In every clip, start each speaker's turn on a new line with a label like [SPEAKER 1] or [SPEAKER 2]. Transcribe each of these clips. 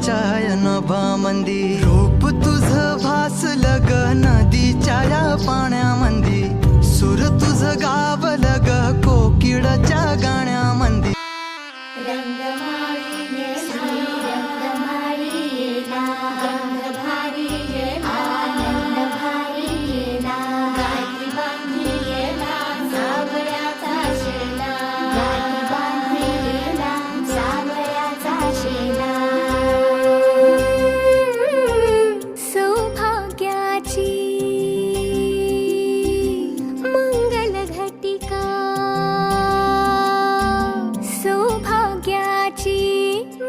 [SPEAKER 1] छाया नभामंदी रूप तुझं भासलं ग नदीच्या या पाण्यामंदी सूर तुझं गावलं ग कोकिळाच्या गाण्यामंदी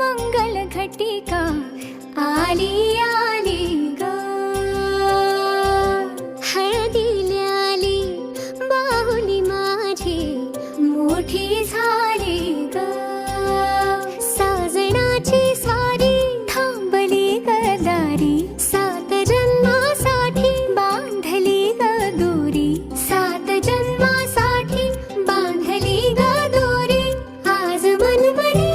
[SPEAKER 2] मंगल घटिका आली आली ग हळदीला आली बाहुली माझी मोठी झाली ग साजणाची स्वारी थांबली गदारी सात जन्मासाठी बांधली ग दोरी सात जन्मासाठी बांधली ग दोरी आज मनमनी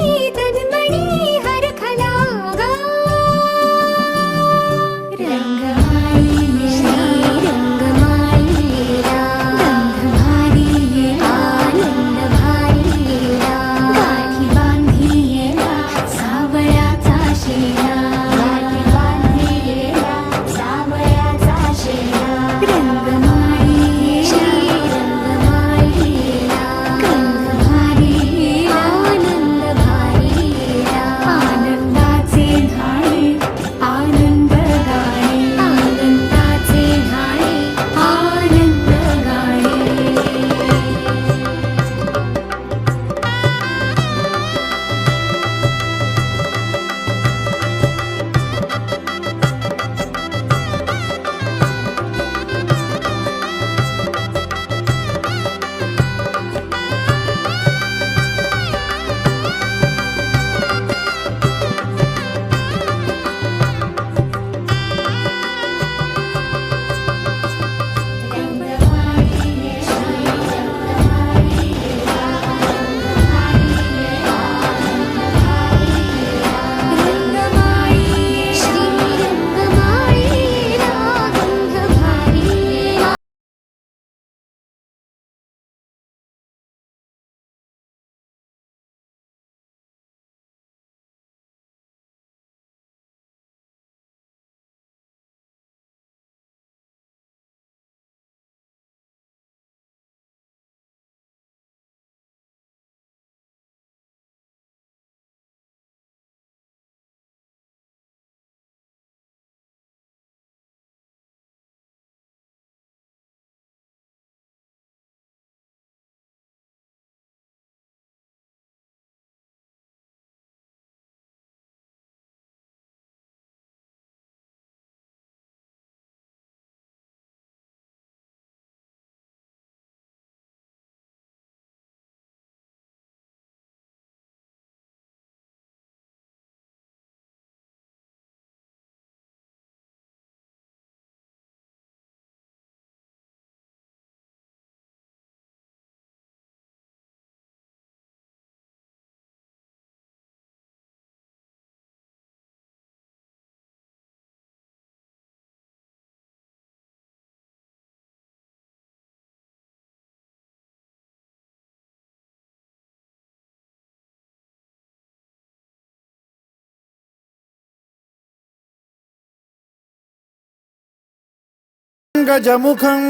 [SPEAKER 3] गजमुखं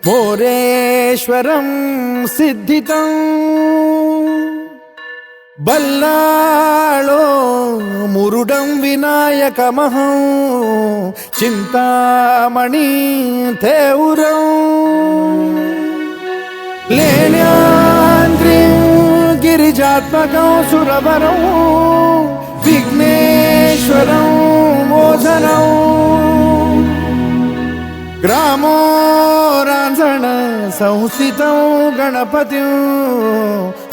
[SPEAKER 3] मोरेश्वरं सिद्धितं बल्लाळो मुरुडं विनायकमहं चिन्तामणि थेउरं लेण्याद्रिं गिरिजात्मकं सुरवरं विघ्नेश्वरं मोचनं ग्रामो रांझण संस्थितं गणपतिं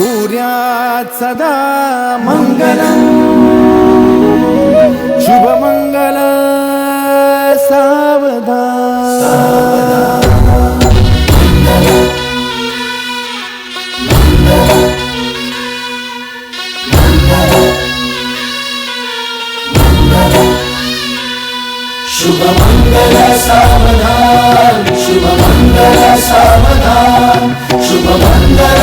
[SPEAKER 3] कुर्यात् सदा मंगलं शुभमंगल सावधान
[SPEAKER 4] शुभमंगल सावधान, शुभमंगल सावधान, शुभमंगल